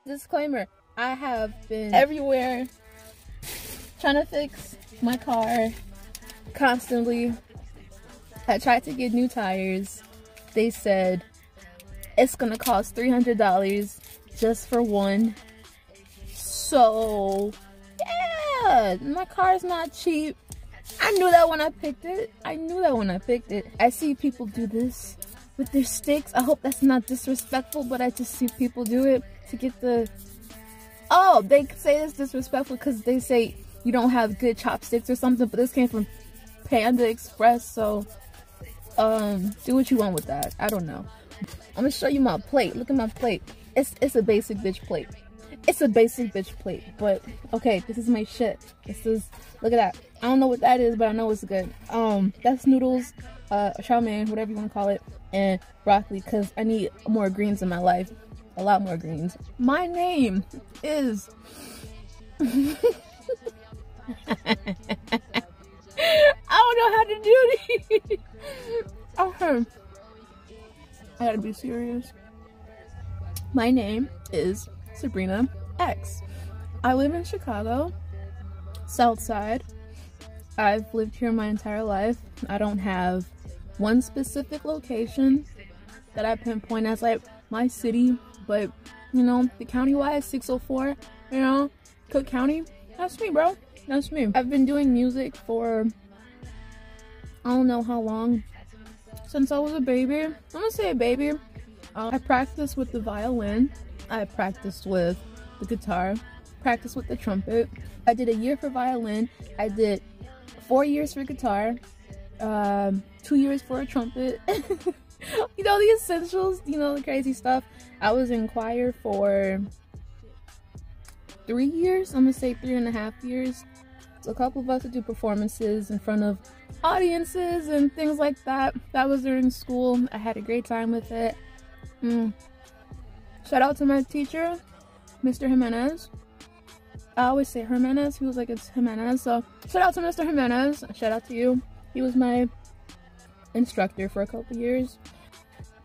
Disclaimer, I have been everywhere trying to fix my car constantly. I tried to get new tires. They said it's gonna cost $300 just for one. So yeah, my car's not cheap. I knew that when I picked it. I see people do this with their sticks. I hope that's not disrespectful, but I just see people do it to get the... Oh, they say it's disrespectful because they say you don't have good chopsticks or something, but this came from Panda Express, so do what you want with that. I don't know. I'm gonna show you my plate. Look at my plate. It's a basic bitch plate. It's a basic bitch plate, but okay, this is my shit. This is, look at that. I don't know what that is, but I know it's good. That's noodles, chow mein, whatever you want to call it, and broccoli, because I need more greens in my life. A lot more greens. My name is I don't know how to do these. Okay, I gotta be serious. My name is Sabrina X. I live in Chicago, South Side. I've lived here my entire life. I don't have one specific location that I pinpoint as like my city, but you know, the county-wise 604, you know, Cook County, that's me, bro. That's me. I've been doing music for I don't know how long, since I was a baby. I'm gonna say a baby. I practiced with the violin, I practiced with the guitar, practiced with the trumpet. I did a year for violin, I did 4 years for guitar, 2 years for a trumpet. You know, the essentials, you know, the crazy stuff. I was in choir for 3 years. I'm gonna say 3.5 years. So a couple of us would do performances in front of audiences and things like that. That was during school. I had a great time with it. Shout out to my teacher, Mr. Jimenez. I always say Jimenez. He was like, it's Jimenez. So shout out to Mr. Jimenez. Shout out to you. He was my instructor for a couple years.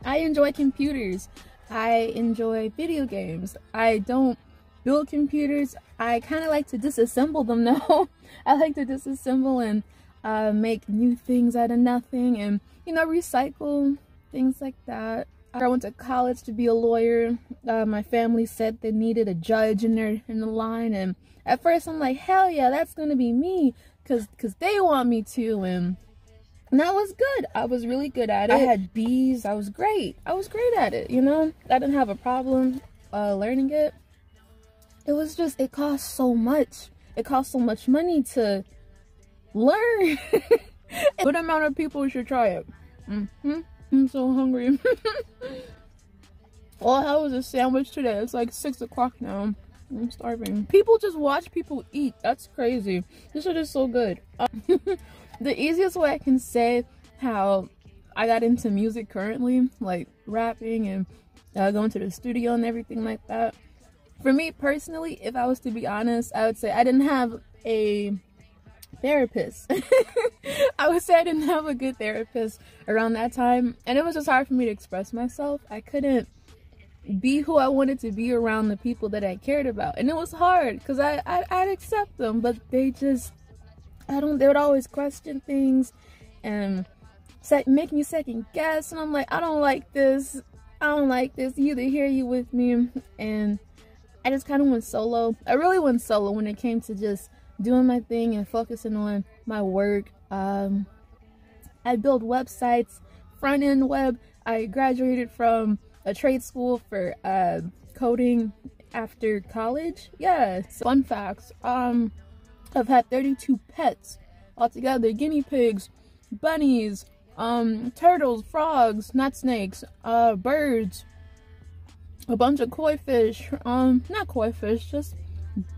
I enjoy computers. I enjoy video games. I don't build computers. I kind of like to disassemble them now. I like to disassemble and make new things out of nothing, and you know, recycle things like that. I went to college to be a lawyer. My family said they needed a judge in the line, and at first I'm like, hell yeah, that's gonna be me, cause they want me to, and that was good. I was really good at it. I had B's. I was great at it, you know. I didn't have a problem learning it. It was just, it cost so much. It cost so much money to learn. Good amount of people should try it. I'm so hungry. All I had was a sandwich today. It's like 6 o'clock now. I'm starving. People just watch people eat. That's crazy. This shit is so good. The easiest way I can say how I got into music currently, like rapping and going to the studio and everything like that. For me personally, if I was to be honest, I would say I didn't have a therapist. I would say I didn't have a good therapist around that time, and it was just hard for me to express myself. I couldn't be who I wanted to be around the people that I cared about, and it was hard because I'd accept them, but they just, they would always question things and make me second guess, and I'm like, I don't like this, you either here, you with me. And I just kind of went solo. I really went solo when it came to just doing my thing and focusing on my work. I build websites, front-end web. I graduated from a trade school for coding after college. Yeah, so fun facts. I've had 32 pets altogether: guinea pigs, bunnies, turtles, frogs, not snakes, birds, a bunch of koi fish, not koi fish, just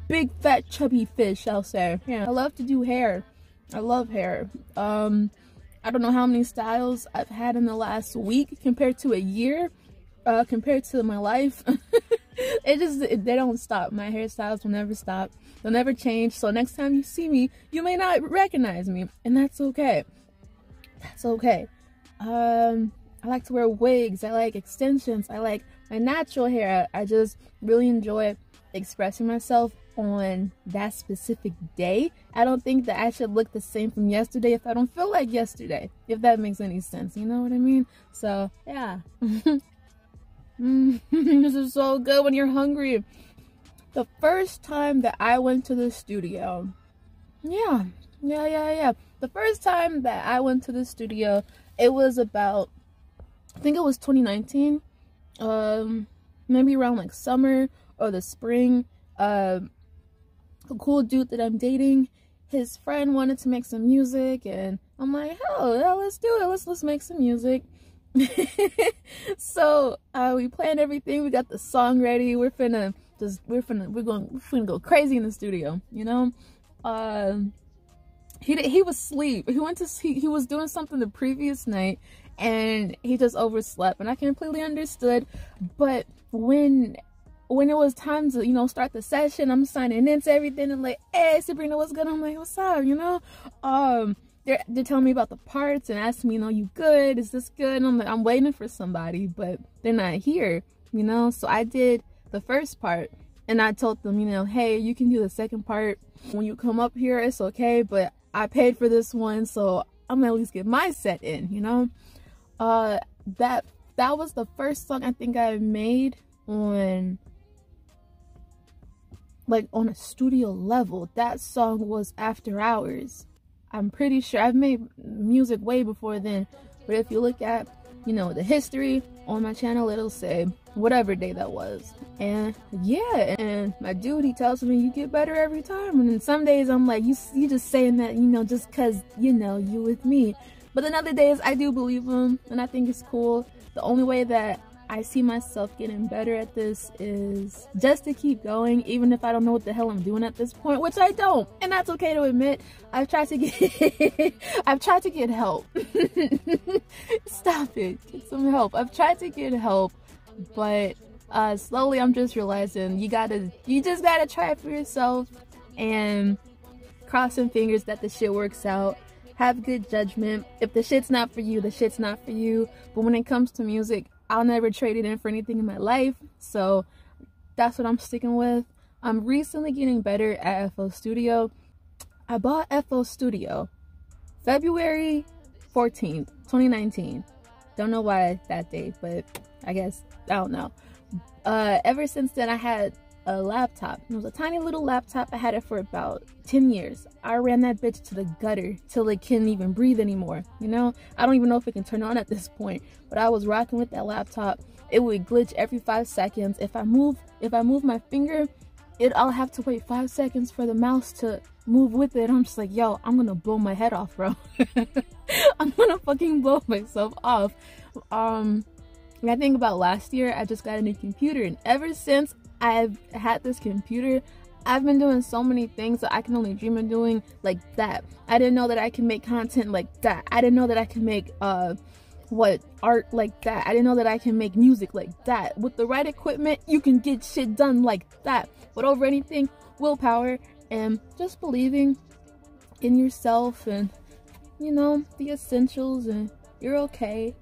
big fat chubby fish, I'll say. Yeah, I love to do hair. I love hair. I don't know how many styles I've had in the last week compared to a year, compared to my life. They don't stop. My hairstyles will never stop. They'll never change. So next time you see me, you may not recognize me, and that's okay. That's okay. I like to wear wigs. I like extensions. I like my natural hair. I just really enjoy expressing myself on that specific day. I don't think that I should look the same from yesterday if I don't feel like yesterday, if that makes any sense. You know what I mean? So yeah. This is so good when you're hungry. The first time that I went to the studio, yeah. The first time that I went to the studio, it was about, I think it was 2019, maybe around like summer or the spring. A cool dude that I'm dating, his friend wanted to make some music, and I'm like, hell yeah, let's do it. Let's make some music. So we planned everything. We got the song ready. We're gonna go crazy in the studio, you know. He was asleep. He was doing something the previous night, and he just overslept, and I completely understood. But when it was time to, you know, start the session, I'm signing into everything and like, hey Sabrina, what's good? I'm like, what's up, you know? They're telling me about the parts and asking me, you know, you good? Is this good? And I'm like, I'm waiting for somebody, but they're not here, you know? So I did the first part, and I told them, you know, hey, you can do the second part when you come up here, it's okay, but I paid for this one, so I'm gonna at least get my set in, you know? That was the first song I think I made on a studio level. That song was After Hours. I'm pretty sure I've made music way before then, but if you look at, you know, the history on my channel, it'll say whatever day that was. And yeah, and my dude, he tells me you get better every time, and then some days I'm like, you just saying that, you know, just cause, you know, you with me. But then other days I do believe him, and I think it's cool. The only way that I see myself getting better at this is just to keep going, even if I don't know what the hell I'm doing at this point, which I don't, and that's okay to admit. I've tried to get help. Stop it, get some help. I've tried to get help, but slowly I'm just realizing you just gotta try it for yourself, and crossing fingers that the shit works out. Have good judgment. If the shit's not for you, the shit's not for you. But when it comes to music, I'll never trade it in for anything in my life. So that's what I'm sticking with. I'm recently getting better at FL Studio. I bought FL Studio February 14th, 2019. Don't know why that date, but I guess, I don't know. Ever since then, I had a laptop. It was a tiny little laptop. I had it for about 10 years. I ran that bitch to the gutter till it couldn't even breathe anymore, you know? I don't even know if it can turn on at this point, but I was rocking with that laptop. It would glitch every 5 seconds. If I move my finger, I'll have to wait 5 seconds for the mouse to move with it. I'm just like, yo, I'm gonna blow my head off, bro. I'm gonna fucking blow myself off. When I think about last year, I just got a new computer, and ever since I've had this computer, I've been doing so many things that I can only dream of doing, like that. I didn't know that I can make content like that. I didn't know that I can make art like that. I didn't know that I can make music like that. With the right equipment, you can get shit done like that. But over anything, willpower and just believing in yourself, and, you know, the essentials, and you're okay.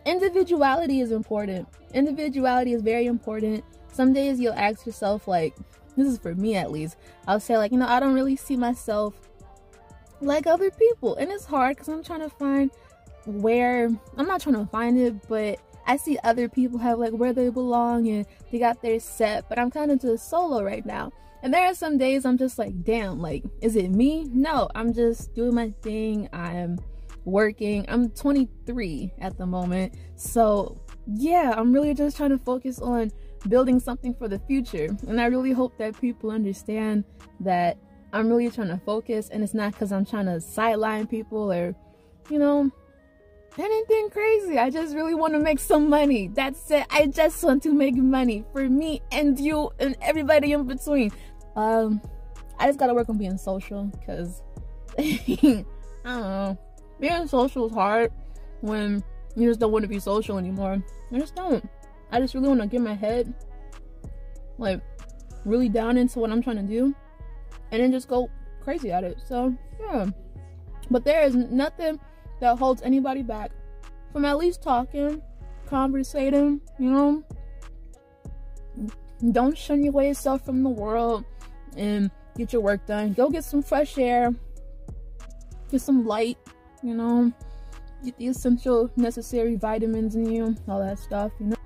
Individuality is important. Individuality is very important. Some days you'll ask yourself, like, this is for me at least, I'll say, like, you know, I don't really see myself like other people. And it's hard because I'm trying to find I'm not trying to find it, but I see other people have, like, where they belong, and they got their set, but I'm kind of just solo right now. And there are some days I'm just like, damn, like, is it me? No, I'm just doing my thing. I'm working. I'm 23 at the moment. So yeah, I'm really just trying to focus on building something for the future. And I really hope that people understand that I'm really trying to focus, and it's not because I'm trying to sideline people or, you know, anything crazy. I just really want to make some money. That's it. I just want to make money for me and you and everybody in between. I just gotta work on being social, because I don't know, being social is hard when you just don't want to be social anymore. I just don't. I just really want to get my head, like, really down into what I'm trying to do, and then just go crazy at it. So yeah, but there is nothing that holds anybody back from at least talking, conversating, you know. Don't shun away yourself from the world and get your work done. Go get some fresh air, get some light, you know, get the essential necessary vitamins in you, all that stuff, you know.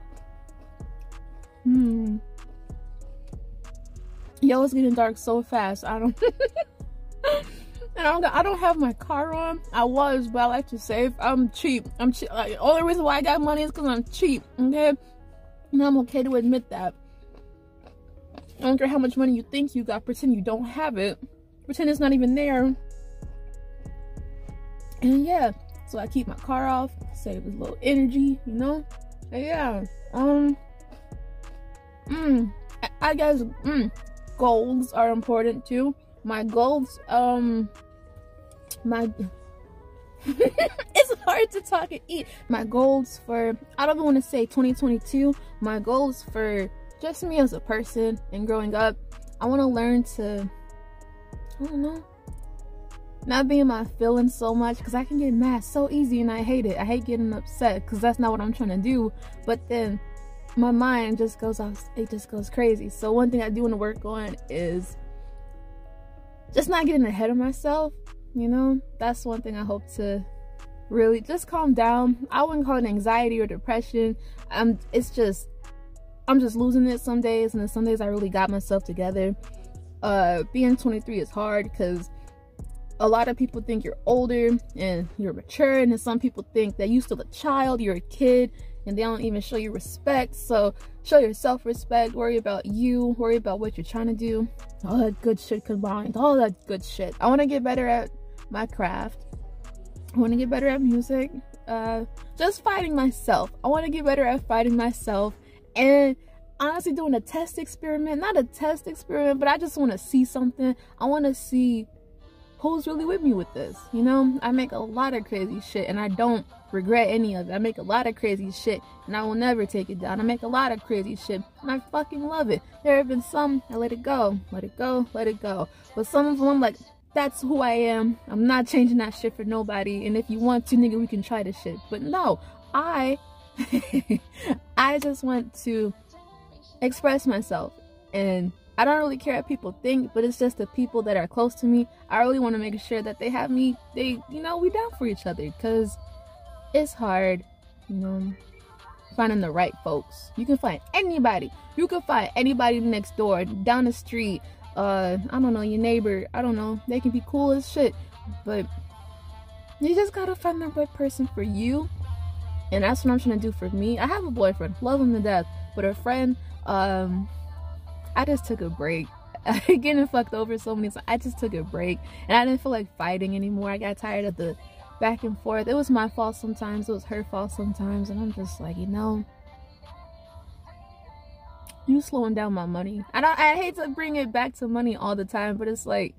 Yo, it's getting dark so fast. I don't I don't have my car on. I was, but I like to save. I'm cheap. Like, only reason why I got money is because I'm cheap, okay? And I'm okay to admit that. I don't care how much money you think you got. Pretend you don't have it. Pretend it's not even there. And yeah, so I keep my car off, save a little energy, you know? And yeah, I guess, goals are important too. My goals, it's hard to talk and eat. My goals for, I don't even want to say 2022, my goals for just me as a person and growing up, I want to learn to, I don't know, not be in my feelings so much, because I can get mad so easy and I hate it. I hate getting upset because that's not what I'm trying to do, but then my mind just goes off, it just goes crazy. So one thing I do want to work on is just not getting ahead of myself, you know. That's one thing I hope to really just calm down. I wouldn't call it anxiety or depression. I'm just losing it some days, and then some days I really got myself together. Being 23 is hard because a lot of people think you're older and you're mature, and then some people think that you're still a child, you're a kid, and they don't even show you respect. So show yourself respect, worry about you, worry about what you're trying to do, all that good shit combined, all that good shit. I want to get better at my craft. I want to get better at music. Just fighting myself. I want to get better at fighting myself. And honestly, doing a test experiment, not a test experiment, but I just want to see something. I want to see who's really with me with this, you know. I make a lot of crazy shit and I don't regret any of it. I make a lot of crazy shit and I will never take it down. I make a lot of crazy shit and I fucking love it. There have been some I let it go, let it go, let it go. But some of them I'm like, that's who I am. I'm not changing that shit for nobody. And if you want to, nigga, we can try this shit. But no, I just want to express myself, and I don't really care what people think, but it's just the people that are close to me. I really want to make sure that they have me, you know, we down for each other, because it's hard, you know, finding the right folks. You can find anybody. You can find anybody next door, down the street, I don't know, your neighbor, I don't know, they can be cool as shit, but you just gotta find the right person for you. And that's what I'm trying to do for me. I have a boyfriend, love him to death, but a friend, I just took a break. Getting fucked over so many times. I just took a break, and I didn't feel like fighting anymore. I got tired of the back and forth. It was my fault sometimes, it was her fault sometimes, and I'm just like, you know, you slowing down my money. I hate to bring it back to money all the time, but it's like,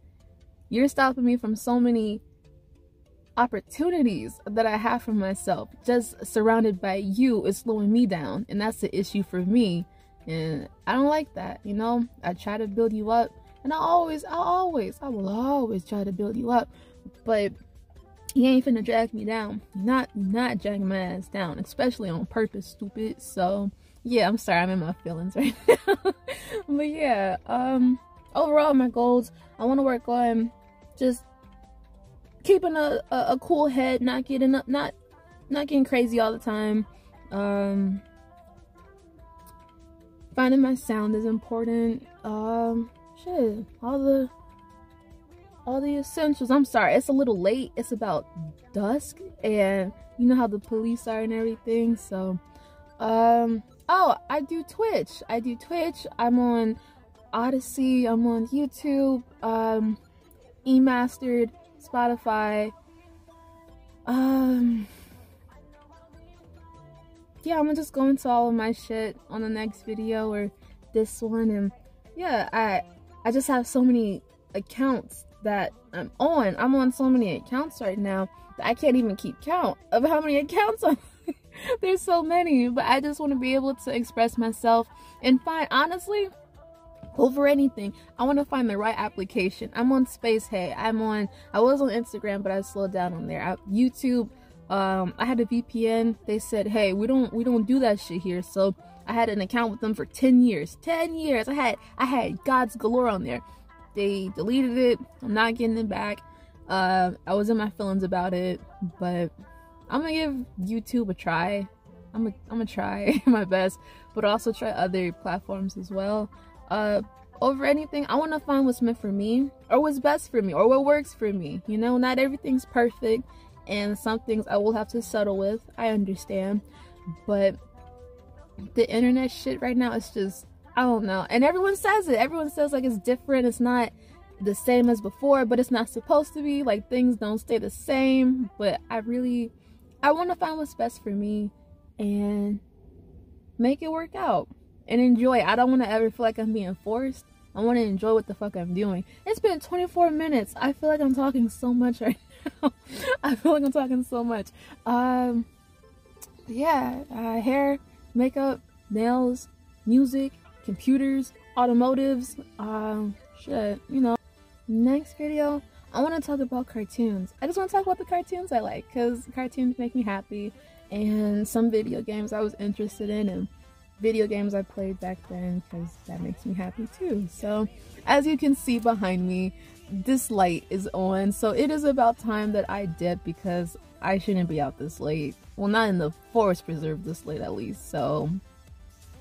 you're stopping me from so many opportunities that I have for myself. Just surrounded by you is slowing me down, and that's the issue for me, and I don't like that, you know. I try to build you up, and I will always try to build you up, but you ain't finna drag me down. Not dragging my ass down, especially on purpose, stupid. So yeah, I'm sorry, I'm in my feelings right now. But yeah, overall my goals, I want to work on just keeping a cool head, not getting crazy all the time. Finding my sound is important. Shit, all the essentials. I'm sorry, it's a little late. It's about dusk, and you know how the police are and everything. So, oh, I do Twitch. I'm on Odyssey. I'm on YouTube. Emastered. Spotify. Yeah, I'm gonna just go into all of my shit on the next video or this one, and yeah, I just have so many accounts that I'm on so many accounts right now that I can't even keep count of how many accounts I'm there's so many, but I just want to be able to express myself and find, honestly, over anything, I want to find the right application. I'm on Space Hey. I was on Instagram, but I slowed down on there. YouTube, I had a VPN. They said, hey, we don't do that shit here. So I had an account with them for 10 years. 10 years. I had gods galore on there. They deleted it. I'm not getting it back. I was in my feelings about it, but I'm gonna give YouTube a try. I'm gonna try my best, but also try other platforms as well. Over anything, I want to find what's meant for me, or what's best for me, or what works for me. You know, not everything's perfect, and some things I will have to settle with. I understand, but the internet shit right now is just, I don't know. And everyone says it. Everyone says like it's different. It's not the same as before, but it's not supposed to be. Like, things don't stay the same. But I want to find what's best for me and make it work out and enjoy. I don't want to ever feel like I'm being forced. I want to enjoy what the fuck I'm doing. It's been 24 minutes. I feel like I'm talking so much right now. I feel like I'm talking so much. Yeah, hair, makeup, nails, music, computers, automotives, shit, you know. Next video, I want to talk about cartoons. I just want to talk about the cartoons I like, because cartoons make me happy, and some video games I was interested in, and video games I played back then, because that makes me happy too. So as you can see behind me, this light is on, so it is about time that I dip, because I shouldn't be out this late. Well, not in the forest preserve this late at least. So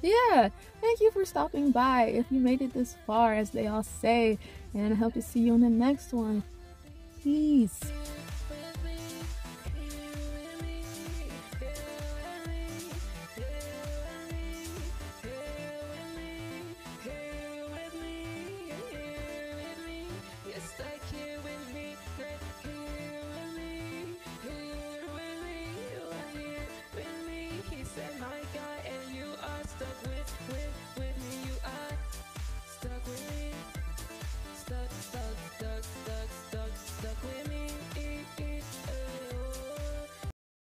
yeah, thank you for stopping by if you made it this far, as they all say, and I hope to see you in the next one. Peace.